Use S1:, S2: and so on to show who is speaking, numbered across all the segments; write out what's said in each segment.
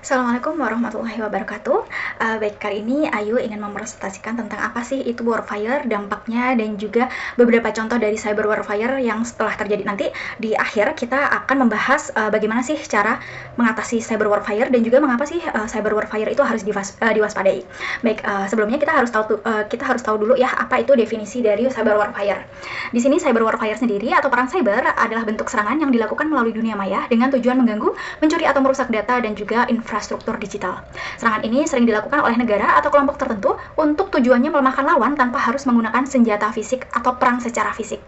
S1: Assalamualaikum warahmatullahi wabarakatuh. Baik, kali ini Ayu ingin mempresentasikan tentang apa sih itu warfare, dampaknya, dan juga beberapa contoh dari cyber warfare yang setelah terjadi nanti. Di akhir kita akan membahas bagaimana sih cara mengatasi cyber warfare dan juga mengapa sih cyber warfare itu harus diwaspadai. Baik, sebelumnya kita harus tahu dulu ya apa itu definisi dari cyber warfare. Di sini cyber warfare sendiri atau perang cyber adalah bentuk serangan yang dilakukan melalui dunia maya dengan tujuan mengganggu, mencuri atau merusak data dan juga infrastruktur digital. Serangan ini sering dilakukan oleh negara atau kelompok tertentu untuk tujuannya melemahkan lawan tanpa harus menggunakan senjata fisik atau perang secara fisik.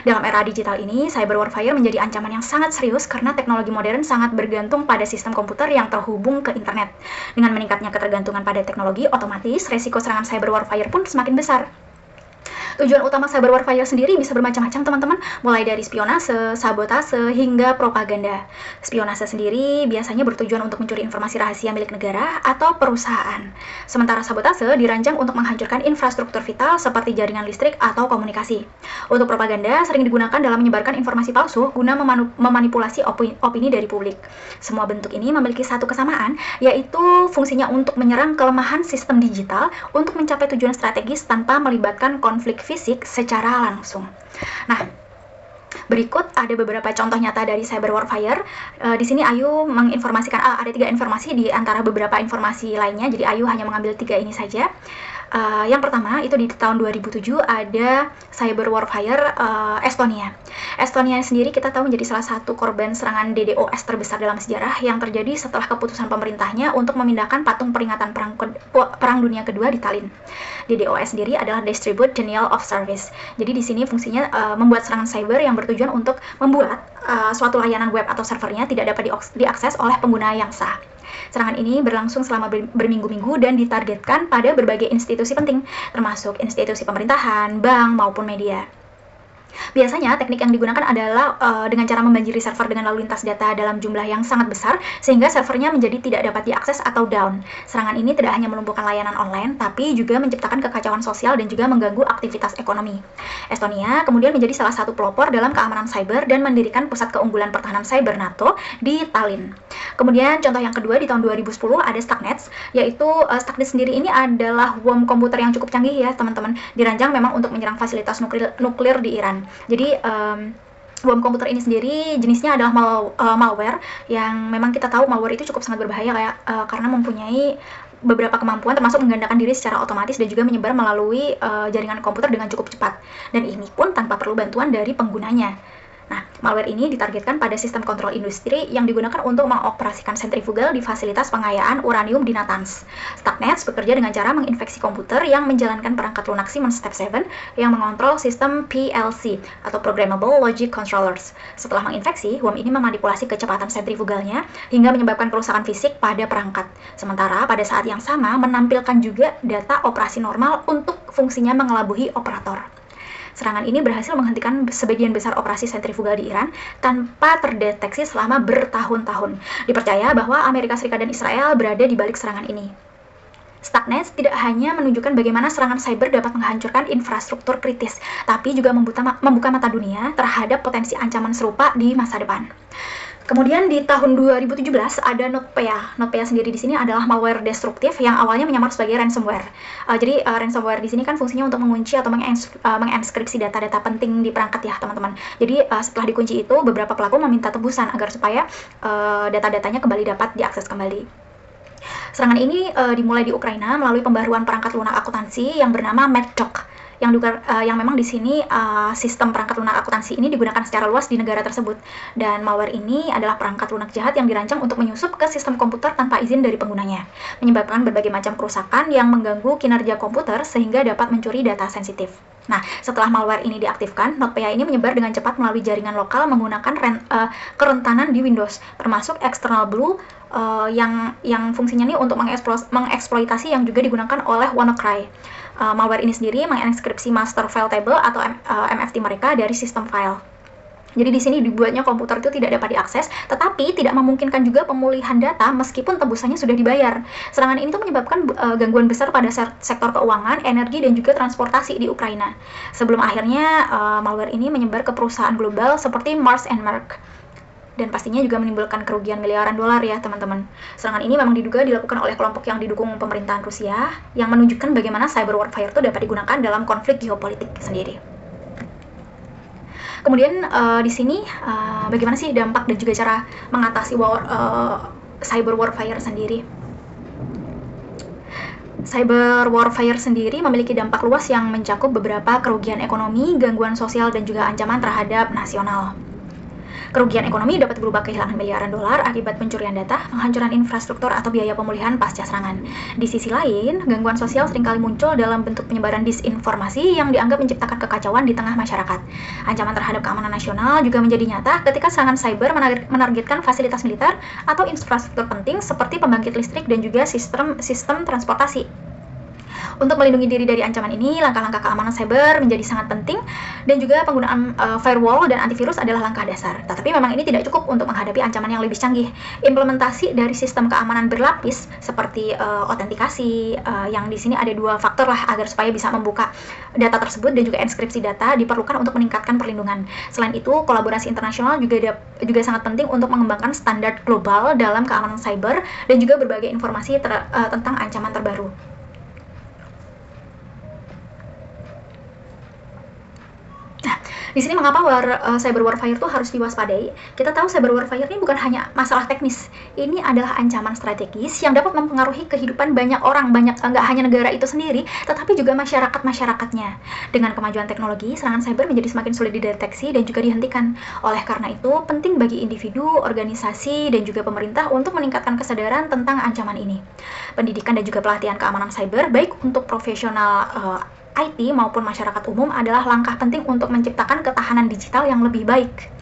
S1: Dalam era digital ini, cyber warfare menjadi ancaman yang sangat serius karena teknologi modern sangat bergantung pada sistem komputer yang terhubung ke internet. Dengan meningkatnya ketergantungan pada teknologi, otomatis resiko serangan cyber warfare pun semakin besar. Tujuan utama cyber warfare sendiri bisa bermacam-macam, teman-teman, mulai dari spionase, sabotase, hingga propaganda. Spionase sendiri biasanya bertujuan untuk mencuri informasi rahasia milik negara atau perusahaan. Sementara sabotase dirancang untuk menghancurkan infrastruktur vital seperti jaringan listrik atau komunikasi. Untuk propaganda sering digunakan dalam menyebarkan informasi palsu guna memanipulasi opini dari publik. Semua bentuk ini memiliki satu kesamaan, yaitu fungsinya untuk menyerang kelemahan sistem digital untuk mencapai tujuan strategis tanpa melibatkan konflik fisik secara langsung. Nah, berikut ada beberapa contoh nyata dari cyber warfare. Di sini Ayu menginformasikan ada 3 informasi di antara beberapa informasi lainnya. Jadi Ayu hanya mengambil 3 ini saja. Yang pertama itu di tahun 2007 ada cyber warfare Estonia. Estonia sendiri kita tahu menjadi salah satu korban serangan DDoS terbesar dalam sejarah yang terjadi setelah keputusan pemerintahnya untuk memindahkan patung peringatan Perang Dunia Kedua di Tallinn. DDoS sendiri adalah Distributed Denial of Service. Jadi di sini fungsinya membuat serangan cyber yang bertujuan untuk membuat suatu layanan web atau servernya tidak dapat diakses oleh pengguna yang sah. Serangan ini berlangsung selama berminggu-minggu dan ditargetkan pada berbagai institusi penting, termasuk institusi pemerintahan, bank, maupun media. Biasanya teknik yang digunakan adalah dengan cara membanjiri server dengan lalu lintas data dalam jumlah yang sangat besar sehingga servernya menjadi tidak dapat diakses atau down. Serangan ini tidak hanya melumpuhkan layanan online tapi juga menciptakan kekacauan sosial dan juga mengganggu aktivitas ekonomi. Estonia kemudian menjadi salah satu pelopor dalam keamanan cyber dan mendirikan pusat keunggulan pertahanan cyber NATO di Tallinn. Kemudian contoh yang kedua di tahun 2010 ada Stuxnet, yaitu Stuxnet sendiri ini adalah worm komputer yang cukup canggih ya teman-teman, dirancang memang untuk menyerang fasilitas nuklir di Iran. Jadi bom komputer ini sendiri jenisnya adalah malware yang memang kita tahu malware itu cukup sangat berbahaya karena mempunyai beberapa kemampuan termasuk menggandakan diri secara otomatis dan juga menyebar melalui jaringan komputer dengan cukup cepat. Dan ini pun tanpa perlu bantuan dari penggunanya. Nah, malware ini ditargetkan pada sistem kontrol industri yang digunakan untuk mengoperasikan sentrifugal di fasilitas pengayaan uranium di Natanz. Stuxnet bekerja dengan cara menginfeksi komputer yang menjalankan perangkat lunak Siemens Step 7 yang mengontrol sistem PLC atau Programmable Logic Controllers. Setelah menginfeksi, worm ini memanipulasi kecepatan sentrifugalnya hingga menyebabkan kerusakan fisik pada perangkat. Sementara pada saat yang sama menampilkan juga data operasi normal untuk fungsinya mengelabuhi operator. Serangan ini berhasil menghentikan sebagian besar operasi sentrifugal di Iran tanpa terdeteksi selama bertahun-tahun. Dipercaya bahwa Amerika Serikat dan Israel berada di balik serangan ini. Stuxnet tidak hanya menunjukkan bagaimana serangan cyber dapat menghancurkan infrastruktur kritis, tapi juga membuka mata dunia terhadap potensi ancaman serupa di masa depan. Kemudian di tahun 2017 ada NotPetya. NotPetya sendiri di sini adalah malware destruktif yang awalnya menyamar sebagai ransomware. Jadi ransomware di sini kan fungsinya untuk mengunci atau menginskripsi data-data penting di perangkat ya teman-teman. Jadi setelah dikunci itu beberapa pelaku meminta tebusan agar supaya data-datanya kembali dapat diakses kembali. Serangan ini dimulai di Ukraina melalui pembaruan perangkat lunak akuntansi yang bernama Medchok. Yang memang di sini sistem perangkat lunak akuntansi ini digunakan secara luas di negara tersebut. Dan malware ini adalah perangkat lunak jahat yang dirancang untuk menyusup ke sistem komputer tanpa izin dari penggunanya, menyebabkan berbagai macam kerusakan yang mengganggu kinerja komputer sehingga dapat mencuri data sensitif. Nah, setelah malware ini diaktifkan, NotPetya ini menyebar dengan cepat melalui jaringan lokal menggunakan kerentanan di Windows, termasuk external blue yang fungsinya ini untuk mengeksploitasi yang juga digunakan oleh WannaCry. Malware ini sendiri menginskripsi master file table atau MFT mereka dari sistem file. Jadi di sini dibuatnya komputer itu tidak dapat diakses, tetapi tidak memungkinkan juga pemulihan data meskipun tebusannya sudah dibayar. Serangan ini tuh menyebabkan gangguan besar pada sektor keuangan, energi, dan juga transportasi di Ukraina. Sebelum akhirnya malware ini menyebar ke perusahaan global seperti Mars and Merck. dan pastinya juga menimbulkan kerugian miliaran dolar ya teman-teman. Serangan ini memang diduga dilakukan oleh kelompok yang didukung pemerintahan Rusia, yang menunjukkan bagaimana cyber warfare itu dapat digunakan dalam konflik geopolitik sendiri. Kemudian di sini bagaimana sih dampak dan juga cara mengatasi cyber warfare sendiri? Cyber warfare sendiri memiliki dampak luas yang mencakup beberapa kerugian ekonomi, gangguan sosial, dan juga ancaman terhadap nasional. Kerugian ekonomi dapat berupa kehilangan miliaran dolar akibat pencurian data, penghancuran infrastruktur, atau biaya pemulihan pasca serangan. Di sisi lain, gangguan sosial seringkali muncul dalam bentuk penyebaran disinformasi yang dianggap menciptakan kekacauan di tengah masyarakat. Ancaman terhadap keamanan nasional juga menjadi nyata ketika serangan cyber menargetkan fasilitas militer atau infrastruktur penting seperti pembangkit listrik dan juga sistem transportasi. Untuk melindungi diri dari ancaman ini, langkah-langkah keamanan cyber menjadi sangat penting, dan juga penggunaan firewall dan antivirus adalah langkah dasar. Tetapi memang ini tidak cukup untuk menghadapi ancaman yang lebih canggih. Implementasi dari sistem keamanan berlapis seperti autentikasi, yang di sini ada 2 faktor lah agar supaya bisa membuka data tersebut, dan juga enskripsi data diperlukan untuk meningkatkan perlindungan. Selain itu, kolaborasi internasional juga sangat penting untuk mengembangkan standar global dalam keamanan cyber dan juga berbagai informasi tentang ancaman terbaru. Di sini mengapa cyber warfare itu harus diwaspadai? Kita tahu cyber warfare ini bukan hanya masalah teknis. Ini adalah ancaman strategis yang dapat mempengaruhi kehidupan banyak orang, nggak hanya negara itu sendiri, tetapi juga masyarakatnya. Dengan kemajuan teknologi, serangan cyber menjadi semakin sulit dideteksi dan juga dihentikan. Oleh karena itu, penting bagi individu, organisasi, dan juga pemerintah untuk meningkatkan kesadaran tentang ancaman ini. Pendidikan dan juga pelatihan keamanan cyber, baik untuk profesional IT maupun masyarakat umum, adalah langkah penting untuk menciptakan ketahanan digital yang lebih baik.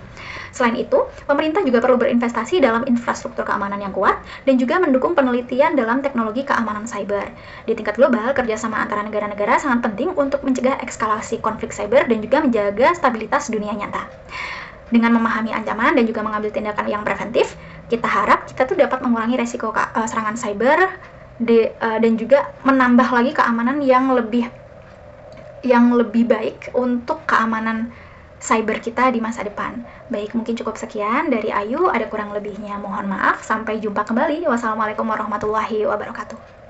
S1: Selain itu, pemerintah juga perlu berinvestasi dalam infrastruktur keamanan yang kuat dan juga mendukung penelitian dalam teknologi keamanan cyber. Di tingkat global, kerjasama antara negara-negara sangat penting untuk mencegah eskalasi konflik cyber dan juga menjaga stabilitas dunia nyata. Dengan memahami ancaman dan juga mengambil tindakan yang preventif, kita harap kita tuh dapat mengurangi resiko serangan cyber dan juga menambah lagi keamanan yang lebih baik untuk keamanan cyber kita di masa depan. Baik, mungkin cukup sekian dari Ayu, ada kurang lebihnya mohon maaf. Sampai jumpa kembali. Wassalamualaikum warahmatullahi wabarakatuh.